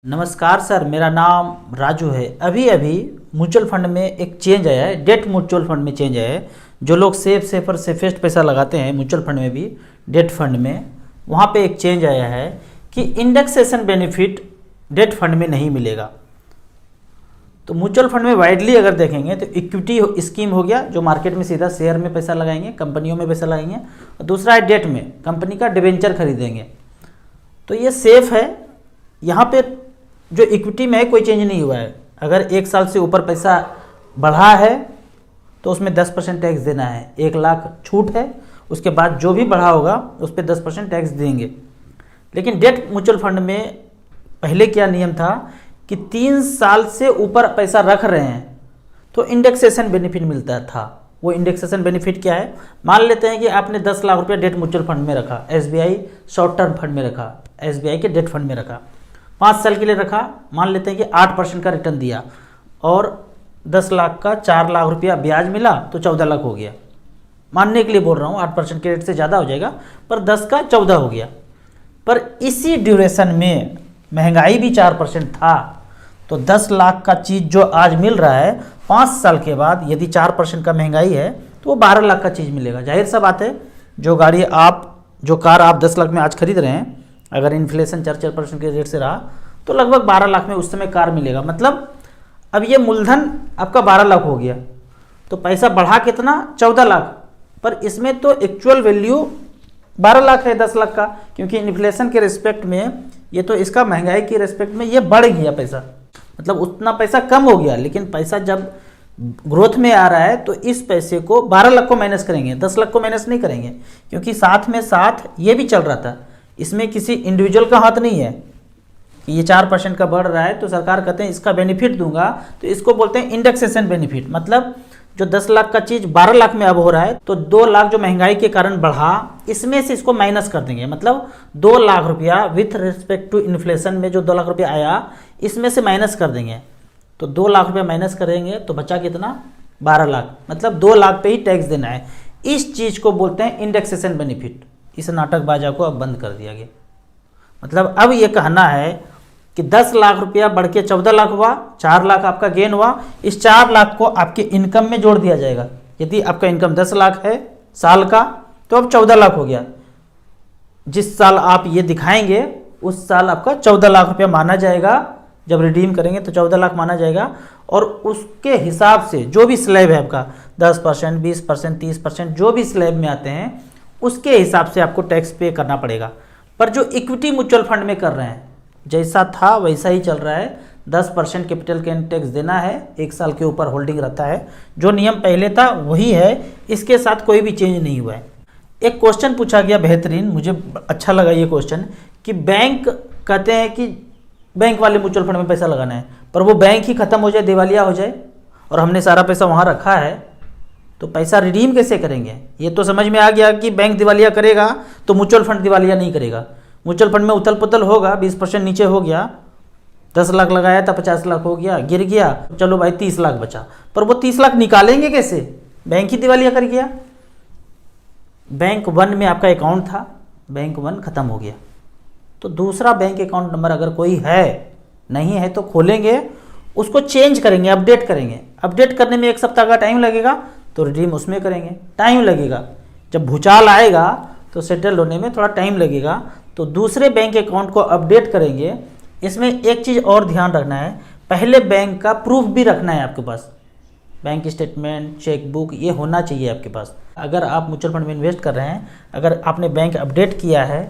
नमस्कार सर, मेरा नाम राजू है। अभी अभी म्यूचुअल फंड में एक चेंज आया है, डेट म्यूचुअल फंड में चेंज आया है। जो लोग सेफर सेफेस्ट पैसा लगाते हैं म्यूचुअल फंड में भी, डेट फंड में, वहाँ पे एक चेंज आया है कि इंडेक्सेशन बेनिफिट डेट फंड में नहीं मिलेगा। तो म्यूचुअल फंड में वाइडली अगर देखेंगे तो इक्विटी स्कीम हो गया, जो मार्केट में सीधा शेयर में पैसा लगाएंगे, कंपनियों में पैसा लगाएंगे, और दूसरा है डेट में, कंपनी का डिबेंचर खरीदेंगे। तो ये सेफ है। यहाँ पे जो इक्विटी में है कोई चेंज नहीं हुआ है। अगर एक साल से ऊपर पैसा बढ़ा है तो उसमें 10% टैक्स देना है। 1 लाख छूट है, उसके बाद जो भी बढ़ा होगा उस पर 10% टैक्स देंगे। लेकिन डेट म्यूचुअल फंड में पहले क्या नियम था कि 3 साल से ऊपर पैसा रख रहे हैं तो इंडेक्सेशन बेनिफिट मिलता था। वो इंडेक्सेशन बेनिफिट क्या है? मान लेते हैं कि आपने 10 लाख रुपया डेट म्यूचुअल फंड में रखा, SBI शॉर्ट टर्म फंड में रखा, SBI के डेट फंड में रखा, 5 साल के लिए रखा। मान लेते हैं कि 8% का रिटर्न दिया और 10 लाख का 4 लाख रुपया ब्याज मिला तो 14 लाख हो गया। मानने के लिए बोल रहा हूँ, 8% के रेट से ज़्यादा हो जाएगा, पर 10 का 14 हो गया। पर इसी ड्यूरेशन में महंगाई भी 4% था, तो 10 लाख का चीज़ जो आज मिल रहा है 5 साल के बाद, यदि 4% का महंगाई है तो वो 12 लाख का चीज़ मिलेगा। जाहिर सा बात है, जो कार आप 10 लाख में आज खरीद रहे हैं, अगर इन्फ्लेशन 4% के रेट से रहा तो लगभग 12 लाख में उस समय कार मिलेगा। मतलब अब ये मूलधन आपका 12 लाख हो गया, तो पैसा बढ़ा कितना? 14 लाख। पर इसमें तो एक्चुअल वैल्यू 12 लाख है 10 लाख का, क्योंकि इन्फ्लेशन के रिस्पेक्ट में ये तो, इसका महंगाई के रिस्पेक्ट में ये बढ़ गया पैसा, मतलब उतना पैसा कम हो गया। लेकिन पैसा जब ग्रोथ में आ रहा है तो इस पैसे को 12 लाख को माइनस करेंगे, 10 लाख को माइनस नहीं करेंगे, क्योंकि साथ में साथ ये भी चल रहा था। इसमें किसी इंडिविजुअल का हाथ नहीं है कि ये 4% का बढ़ रहा है तो सरकार कहते हैं इसका बेनिफिट दूंगा, तो इसको बोलते हैं इंडेक्सेशन बेनिफिट। मतलब जो 10 लाख का चीज़ 12 लाख में अब हो रहा है तो 2 लाख जो महंगाई के कारण बढ़ा, इसमें से इसको माइनस कर देंगे। मतलब 2 लाख रुपया विथ रिस्पेक्ट टू इन्फ्लेशन में जो 2 लाख रुपया आया, इसमें से माइनस कर देंगे। तो 2 लाख रुपया माइनस करेंगे तो बचा कितना? 12 लाख। मतलब 2 लाख पे ही टैक्स देना है। इस चीज़ को बोलते हैं इंडेक्सेशन बेनिफिट। इस नाटकबाजा को अब बंद कर दिया गया। मतलब अब ये कहना है कि 10 लाख रुपया बढ़ के 14 लाख हुआ, 4 लाख आपका गेन हुआ, इस 4 लाख को आपके इनकम में जोड़ दिया जाएगा। यदि आपका इनकम 10 लाख है साल का, तो अब 14 लाख हो गया। जिस साल आप ये दिखाएंगे उस साल आपका 14 लाख रुपया माना जाएगा। जब रिडीम करेंगे तो 14 लाख माना जाएगा, और उसके हिसाब से जो भी स्लैब है आपका 10%, 20%, 30%, जो भी स्लैब में आते हैं उसके हिसाब से आपको टैक्स पे करना पड़ेगा। पर जो इक्विटी म्यूचुअल फंड में कर रहे हैं, जैसा था वैसा ही चल रहा है। 10% कैपिटल गेन टैक्स देना है, 1 साल के ऊपर होल्डिंग रहता है। जो नियम पहले था वही है, इसके साथ कोई भी चेंज नहीं हुआ है। एक क्वेश्चन पूछा गया बेहतरीन, मुझे अच्छा लगा ये क्वेश्चन, कि बैंक कहते हैं कि बैंक वाले म्यूचुअल फंड में पैसा लगाना है, पर वो बैंक ही खत्म हो जाए, दिवालिया हो जाए, और हमने सारा पैसा वहाँ रखा है, तो पैसा रिडीम कैसे करेंगे? ये तो समझ में आ गया कि बैंक दिवालिया करेगा तो म्यूचुअल फंड दिवालिया नहीं करेगा। म्यूचुअल फंड में उथल पुथल होगा, 20% नीचे हो गया, 10 लाख लगाया था 50 लाख हो गया, गिर गया, चलो भाई 30 लाख बचा, पर वो 30 लाख निकालेंगे कैसे? बैंक ही दिवालिया कर गया। बैंक 1 में आपका अकाउंट था, बैंक 1 खत्म हो गया, तो दूसरा बैंक अकाउंट नंबर अगर कोई है, नहीं है तो खोलेंगे, उसको चेंज करेंगे, अपडेट करेंगे। अपडेट करने में 1 सप्ताह का टाइम लगेगा, तो रिडीम उसमें करेंगे, टाइम लगेगा। जब भूचाल आएगा तो सेटल होने में थोड़ा टाइम लगेगा, तो दूसरे बैंक अकाउंट को अपडेट करेंगे। इसमें एक चीज़ और ध्यान रखना है, पहले बैंक का प्रूफ भी रखना है आपके पास। बैंक स्टेटमेंट, चेकबुक, ये होना चाहिए आपके पास। अगर आप म्यूचुअल फंड में इन्वेस्ट कर रहे हैं, अगर आपने बैंक अपडेट किया है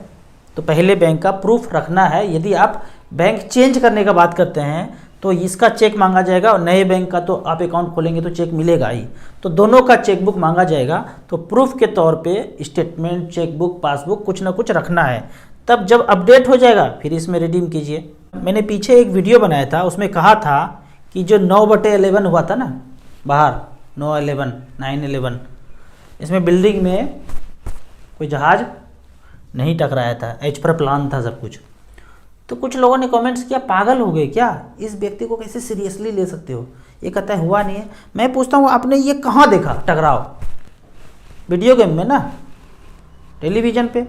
तो पहले बैंक का प्रूफ रखना है। यदि आप बैंक चेंज करने का बात करते हैं तो इसका चेक मांगा जाएगा, और नए बैंक का तो आप अकाउंट खोलेंगे तो चेक मिलेगा ही, तो दोनों का चेकबुक मांगा जाएगा। तो प्रूफ के तौर पे स्टेटमेंट, चेकबुक, पासबुक कुछ ना कुछ रखना है। तब जब अपडेट हो जाएगा फिर इसमें रिडीम कीजिए। मैंने पीछे एक वीडियो बनाया था, उसमें कहा था कि जो 9/11 हुआ था ना बाहर, 9/11, 9/11, इसमें बिल्डिंग में कोई जहाज़ नहीं टकराया था, एज पर प्लान था सब कुछ। तो कुछ लोगों ने कमेंट्स किया, पागल हो गए क्या, इस व्यक्ति को कैसे सीरियसली ले सकते हो, ये कहता है हुआ नहीं है। मैं पूछता हूँ आपने ये कहाँ देखा टकराव? वीडियो गेम में ना, टेलीविज़न पे।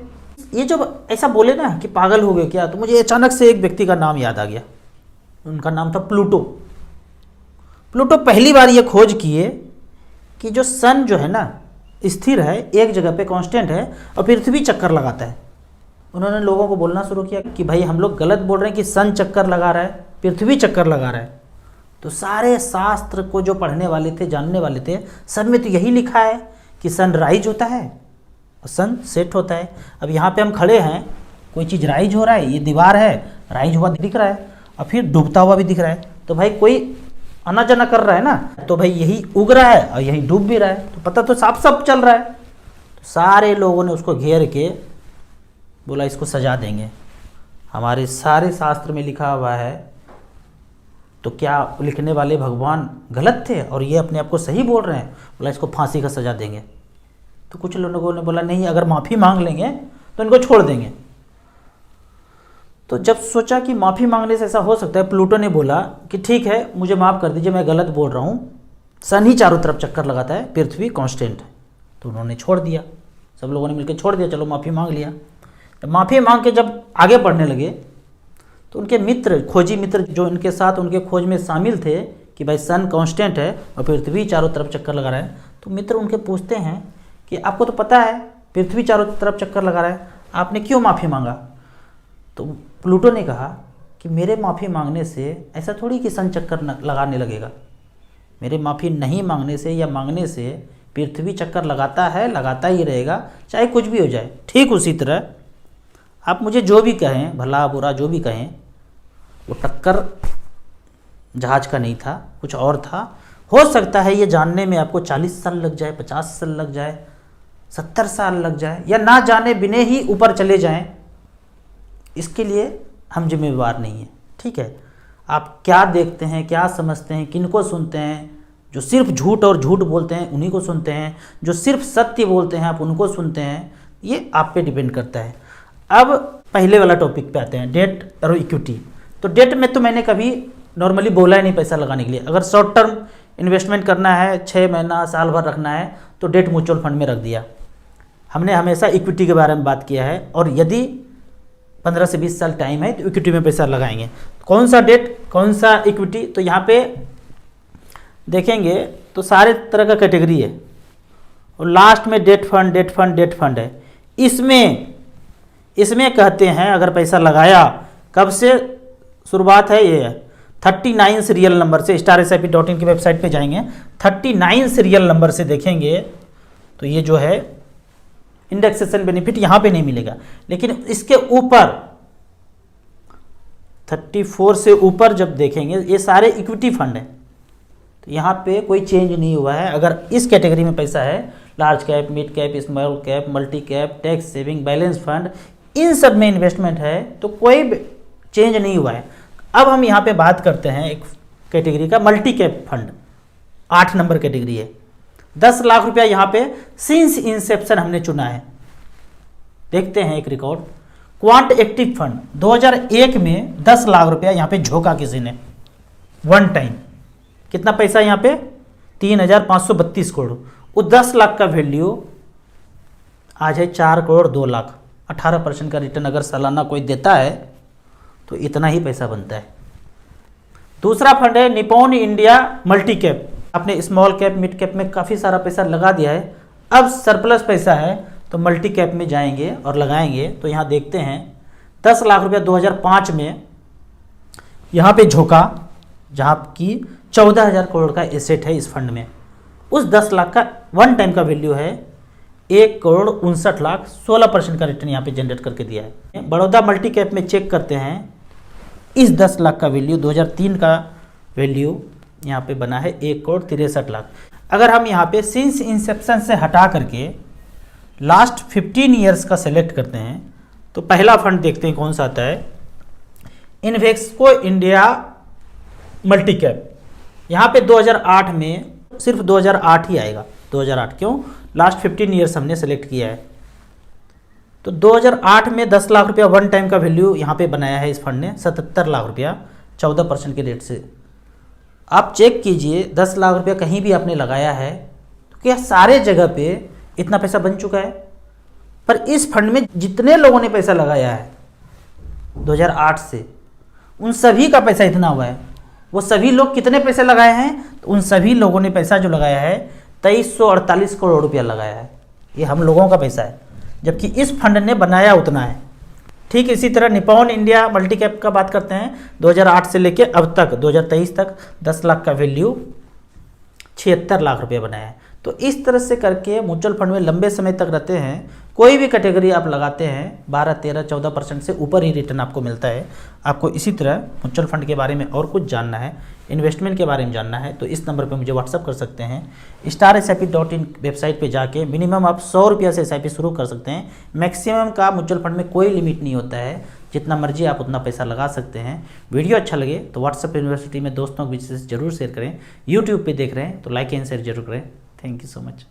ये जो ऐसा बोले ना कि पागल हो गए क्या, तो मुझे अचानक से एक व्यक्ति का नाम याद आ गया। उनका नाम था प्लूटो। प्लूटो पहली बार ये खोज किए कि जो सन जो है ना स्थिर है, एक जगह पे कांस्टेंट है और पृथ्वी चक्कर लगाता है। उन्होंने लोगों को बोलना शुरू किया कि भाई हम लोग गलत बोल रहे हैं कि सन चक्कर लगा रहा है, पृथ्वी चक्कर लगा रहा है। तो सारे शास्त्र को जो पढ़ने वाले थे, जानने वाले थे, सब में तो यही लिखा है कि सन राइज होता है और सन सेट होता है। अब यहाँ पे हम खड़े हैं, कोई चीज़ राइज हो रहा है, ये दीवार है राइज हुआ दिख रहा है और फिर डूबता हुआ भी दिख रहा है। तो भाई कोई आना जाना कर रहा है ना, तो भाई यही उग रहा है और यही डूब भी रहा है, तो पता तो साफ साफ चल रहा है। तो सारे लोगों ने उसको घेर के बोला इसको सजा देंगे, हमारे सारे शास्त्र में लिखा हुआ है, तो क्या लिखने वाले भगवान गलत थे और ये अपने आप को सही बोल रहे हैं? बोला इसको फांसी का सजा देंगे। तो कुछ लोगों ने बोला नहीं, अगर माफ़ी मांग लेंगे तो इनको छोड़ देंगे। तो जब सोचा कि माफ़ी मांगने से ऐसा हो सकता है, प्लूटो ने बोला कि ठीक है मुझे माफ़ कर दीजिए, मैं गलत बोल रहा हूँ, सन ही चारों तरफ चक्कर लगाता है, पृथ्वी कांस्टेंट है। तो उन्होंने छोड़ दिया, सब लोगों ने मिलकर छोड़ दिया, चलो माफ़ी मांग लिया। तो माफ़ी मांग के जब आगे बढ़ने लगे तो उनके मित्र, खोजी मित्र जो इनके साथ उनके खोज में शामिल थे कि भाई सन कांस्टेंट है और पृथ्वी चारों तरफ चक्कर लगा रहा है, तो मित्र उनके पूछते हैं कि आपको तो पता है पृथ्वी चारों तरफ चक्कर लगा रहा है, आपने क्यों माफ़ी मांगा? तो प्लूटो ने कहा कि मेरे माफ़ी मांगने से ऐसा थोड़ी कि सन चक्कर लगाने लगेगा, मेरे माफ़ी नहीं मांगने से या मांगने से पृथ्वी चक्कर लगाता है, लगाता ही रहेगा, चाहे कुछ भी हो जाए। ठीक उसी तरह आप मुझे जो भी कहें, भला बुरा जो भी कहें, वो टक्कर जहाज का नहीं था, कुछ और था। हो सकता है ये जानने में आपको 40 साल लग जाए, 50 साल लग जाए, 70 साल लग जाए, या ना जाने बिने ही ऊपर चले जाएं, इसके लिए हम जिम्मेवार नहीं हैं। ठीक है, आप क्या देखते हैं, क्या समझते हैं, किनको सुनते हैं? जो सिर्फ झूठ और झूठ बोलते हैं उन्हीं को सुनते हैं, जो सिर्फ सत्य बोलते हैं आप उनको सुनते हैं, ये आप पे डिपेंड करता है। अब पहले वाला टॉपिक पे आते हैं, डेट और इक्विटी। तो डेट में तो मैंने कभी नॉर्मली बोला ही नहीं पैसा लगाने के लिए। अगर शॉर्ट टर्म इन्वेस्टमेंट करना है, 6 महीना साल भर रखना है, तो डेट म्यूचुअल फंड में रख दिया। हमने हमेशा इक्विटी के बारे में बात किया है, और यदि 15 से 20 साल टाइम है तो इक्विटी में पैसा लगाएंगे। कौन सा डेट, कौन सा इक्विटी, तो यहाँ पे देखेंगे तो सारे तरह का कैटेगरी है, और लास्ट में debt fund, debt fund, debt fund है। इसमें कहते हैं अगर पैसा लगाया, कब से शुरुआत है, ये 39 सीरियल नंबर से, StarSIP.in की वेबसाइट पे जाएंगे, 39 सीरियल नंबर से देखेंगे तो ये जो है इंडेक्सेशन बेनिफिट यहाँ पे नहीं मिलेगा, लेकिन इसके ऊपर 34 से ऊपर जब देखेंगे ये सारे इक्विटी फंड हैं, तो यहाँ पे कोई चेंज नहीं हुआ है। अगर इस कैटेगरी में पैसा है, large cap, mid cap, small cap, multi cap, tax saving, balance fund, इन सब में इन्वेस्टमेंट है, तो कोई चेंज नहीं हुआ है। अब हम यहाँ पे बात करते हैं एक कैटेगरी का, multi cap fund, 8 number category है। 10 लाख रुपया यहाँ पे सिंस इंसेप्शन हमने चुना है। देखते हैं एक रिकॉर्ड, क्वांट एक्टिव फंड 2001 में 10 लाख रुपया यहाँ पे झोंका किसी ने, वन टाइम। कितना पैसा यहाँ पे, 3,532 करोड़। वो 10 लाख का वैल्यू आज है 4 करोड़ 2 लाख। 18% का रिटर्न अगर सालाना कोई देता है तो इतना ही पैसा बनता है। दूसरा फंड है निपॉन इंडिया मल्टी कैप। आपने स्मॉल कैप, मिड कैप में काफ़ी सारा पैसा लगा दिया है, अब सरप्लस पैसा है तो मल्टी कैप में जाएंगे और लगाएंगे। तो यहाँ देखते हैं 10 लाख रुपया 2005 में यहाँ पे झोंका, जहाँ की 14,000 करोड़ का एसेट है इस फंड में। उस 10 लाख का वन टाइम का वैल्यू है 1 करोड़ 59 लाख, 16% का रिटर्न यहाँ पे जनरेट करके दिया है। बड़ौदा मल्टी कैप में चेक करते हैं, इस 10 लाख का वैल्यू 2003 का वैल्यू यहाँ पे बना है 1 करोड़ 63 लाख। अगर हम यहाँ पे सिंस इंसेप्शन से हटा करके लास्ट 15 ईयर्स का सेलेक्ट करते हैं तो पहला फंड देखते हैं कौन सा आता है, इन्वेक्सको इंडिया मल्टी कैप। यहाँ पे 2008 में सिर्फ 2008 ही आएगा, 2008 क्यों, लास्ट 15 ईयर्स हमने सेलेक्ट किया है। तो 2008 में 10 लाख रुपया वन टाइम का वैल्यू यहाँ पे बनाया है इस फंड ने, 77 लाख रुपया 14% के रेट से। आप चेक कीजिए 10 लाख रुपया कहीं भी आपने लगाया है तो क्या सारे जगह पे इतना पैसा बन चुका है? पर इस फंड में जितने लोगों ने पैसा लगाया है 2008 से, उन सभी का पैसा इतना हुआ है। वो सभी लोग कितने पैसे लगाए हैं, तो उन सभी लोगों ने पैसा जो लगाया है 2348 करोड़ रुपया लगाया है। ये हम लोगों का पैसा है, जबकि इस फंड ने बनाया उतना है। ठीक इसी तरह निपॉन इंडिया मल्टी कैप का बात करते हैं, 2008 से लेके अब तक 2023 तक 10 लाख का वैल्यू 76 लाख रुपये बनाया है। तो इस तरह से करके म्यूचुअल फंड में लंबे समय तक रहते हैं। कोई भी कैटेगरी आप लगाते हैं 12, 13, 14% से ऊपर ही रिटर्न आपको मिलता है। आपको इसी तरह म्यूचुअल फंड के बारे में और कुछ जानना है, इन्वेस्टमेंट के बारे में जानना है, तो इस नंबर पे मुझे व्हाट्सअप कर सकते हैं। StarSIP.in वेबसाइट पे जाके मिनिमम आप 100 रुपया से SIP शुरू कर सकते हैं। मैक्सिमम का म्यूचुअल फंड में कोई लिमिट नहीं होता है, जितना मर्जी आप उतना पैसा लगा सकते हैं। वीडियो अच्छा लगे तो व्हाट्सएप यूनिवर्सिटी में दोस्तों के बीच से जरूर शेयर करें। यूट्यूब पे देख रहे हैं तो लाइक एंड शेयर जरूर करें। Thank you so much.